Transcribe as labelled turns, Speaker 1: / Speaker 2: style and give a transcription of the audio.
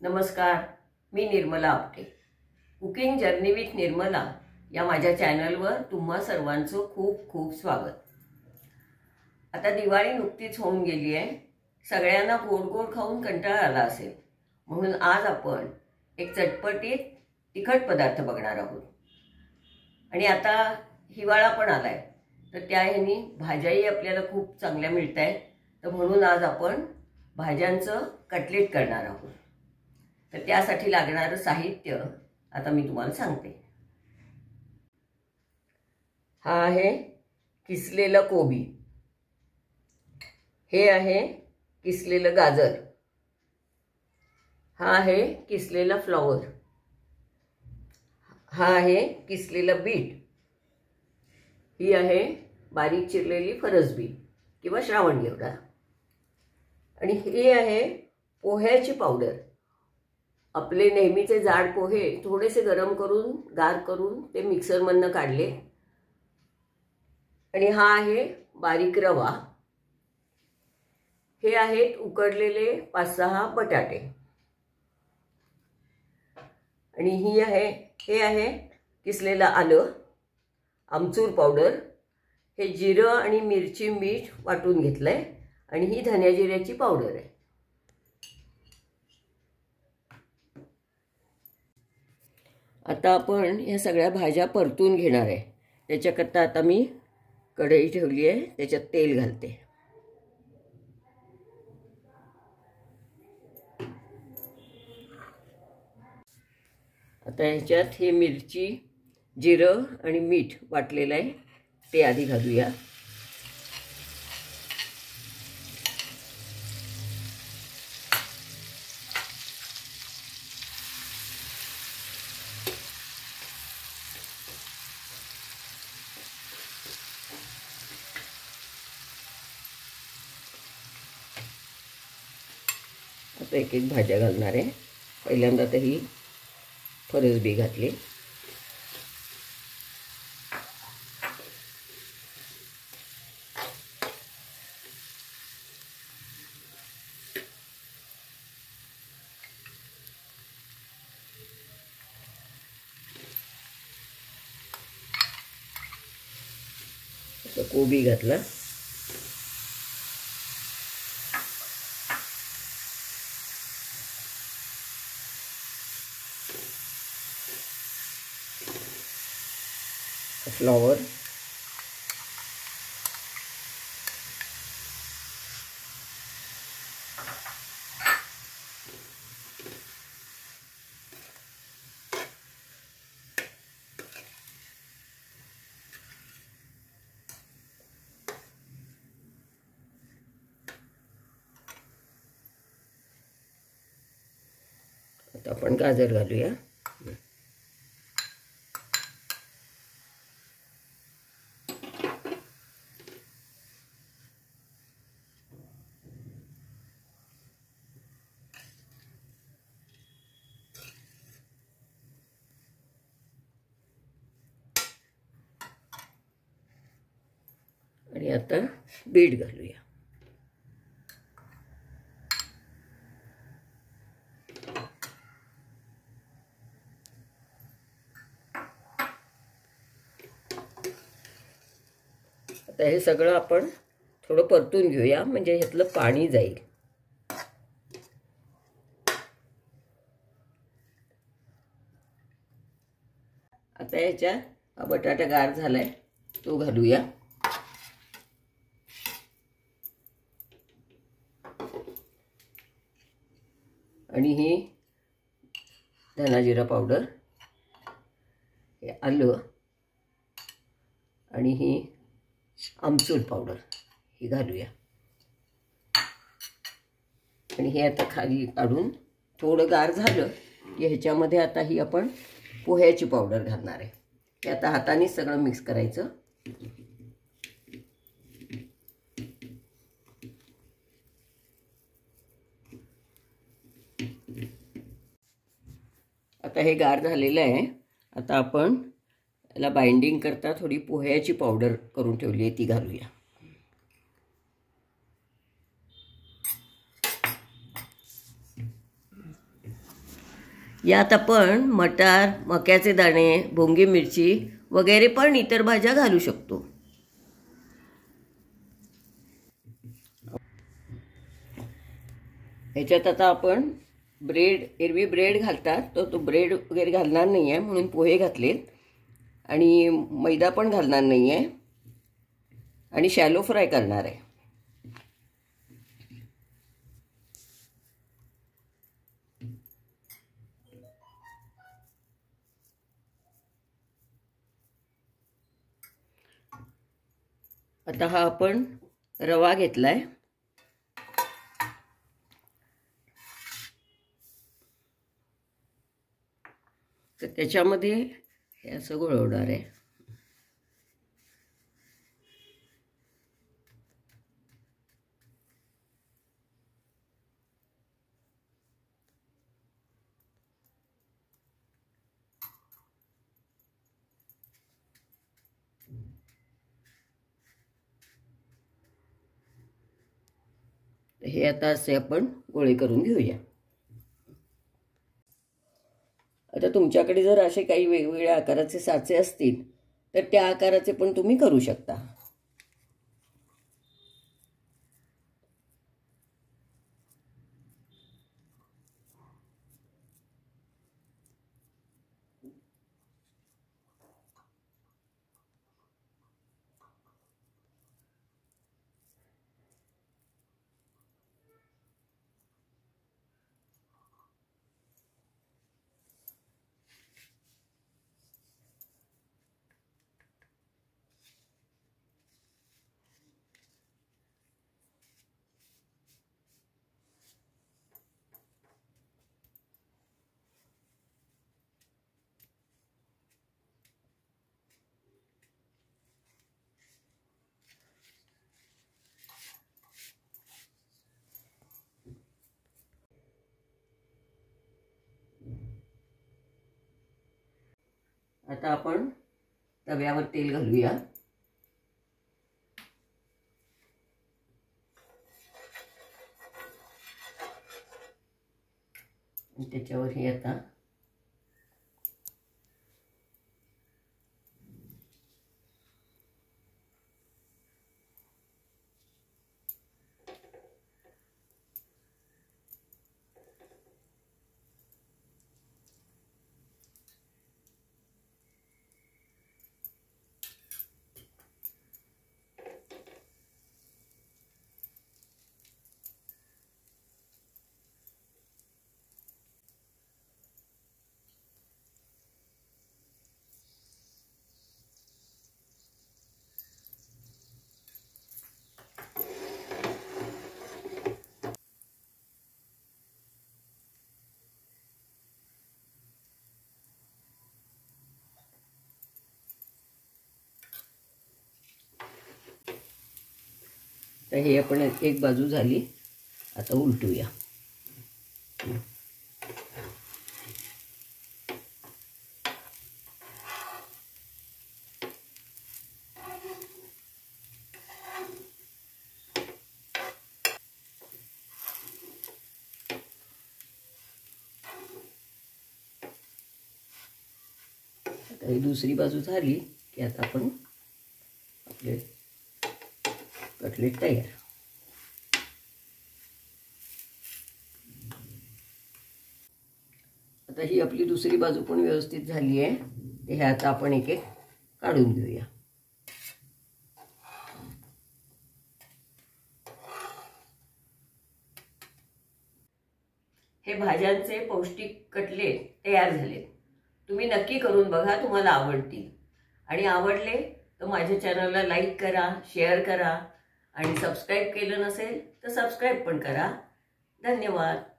Speaker 1: नमस्कार, मी Nirmala Apte. Cooking journey with Nirmala या माझ्या चॅनलवर तुम्हा सर्वांचं खूप खूप स्वागत. आता दिवाळी नुकतीच होऊन गेली आहे. सगळ्यांना गोड गोड खाऊन कंटाळा आला असेल, म्हणून आज आपण एक चटपटीत तिखट पदार्थ बघणार आहोत. आणि आता हिवाळा पण आलाय, तर त्या ह्यानी भाज्याही आपल्याला खूप चांगल्या मिळत आहेत. तर म्हणून आज आपण भाज्यांचं कटलेट करणार आहोत. तर त्यासाठी लागणारं साहित्य आता मी तुम्हाला सांगते. हा आहे किसलेला कोबी, हे आहे किसलेलं गाजर, हा आहे किसलेला फ्लॉवर, हा आहे किसलेलं बीट, ही आहे बारीक चिरलेली फरसबी किंवा श्रावण घेवडा, आणि हे आहे पोह्याची पावडर. आपले नेहमीचे जाड पोहे थोडेसे गरम करून गार करून ते मिक्सरमधनं काढले. आणि हा आहे बारीक रवा. हे आहेत उकडलेले 5-6 बटाटे. आणि हे आहे किसलेलं आलं, आमचूर पावडर, हे जिरं आणि मिरची मीठ वाटून घेतलंय, आणि ही धन्या जिऱ्याची पावडर आहे. आता आपण ह्या सगळ्या भाज्या परतून घेणार आहे. त्याच्याकरता आता मी कढई ठेवली आहे, त्याच्यात तेल घालते. आता ह्याच्यात हे मिरची, जिरं आणि मीठ वाटलेलं आहे ते आधी घालूया. आता एक एक भाज्या घालणार आहे. पहिल्यांदा तर ही फरसबी घातली. आता कोबी घातला. फ्लॉवर, आता आपण गाजर घालूया. आणि आता बीट घालूया. आता हे सगळं आपण थोडं परतून घेऊया, म्हणजे ह्यातलं पाणी जाईल. आता ह्याच्यात बटाटा गार झालाय तो घालूया. आणि ही धना जिरा पावडर, हे आलं, आणि ही आमचूर पावडर ही घालूया. आणि हे आता खाली काढून थोडं गार झालं की ह्याच्यामध्ये आता ही आपण पोह्याची पावडर घालणार आहे. हे आता हाताने सगळं मिक्स करायचं. आता हे गार झालेलं आहे. आता आपण याला बाइंडिंग करता थोडी पोह्याची पावडर करून ठेवली आहे ती घालूया. यात आपण मटार, मक्याचे दाणे, भोंगी मिरची वगैरे पण इतर भाज्या घालू शकतो. ह्याच्यात आता आपण ब्रेड, एरवी ब्रेड घालतात तो ब्रेड वगैरे घालणार नाही आहे म्हणून पोहे घातलेत आणि मैदा पण घालणार नाही आहे आणि शॅलो फ्राय करणार आहे. आता हा आपण रवा घेतलाय. तर त्याच्यामध्ये हे असं घोळवणार आहे. हे आता असे आपण गोळे करून घेऊया. आता तुमच्याकडे जर असे काही वेगवेगळ्या आकाराचे साचे असतील तर त्या आकाराचे पण तुम्ही करू शकता. आता आपण तव्यावर तेल घालूया. त्याच्यावर हे आता तर हे आपण एक बाजू झाली. आता उलटूया. आता ही दुसरी बाजू झाली की आता आपण आपले कटलेट तयार. आता ही आपली दुसरी बाजू पण व्यवस्थित झाली आहे. हे आता आपण एक एक काढून घेऊया. हे भाज्यांचे पौष्टिक कटलेट तयार झाले. तुम्ही नक्की करून बघा, तुम्हाला आवडतील. आणि आवडले तर माझ्या चॅनलला लाईक करा, शेअर करा आणि सबस्क्राईब केलं नसेल तर सबस्क्राईब पण करा. धन्यवाद.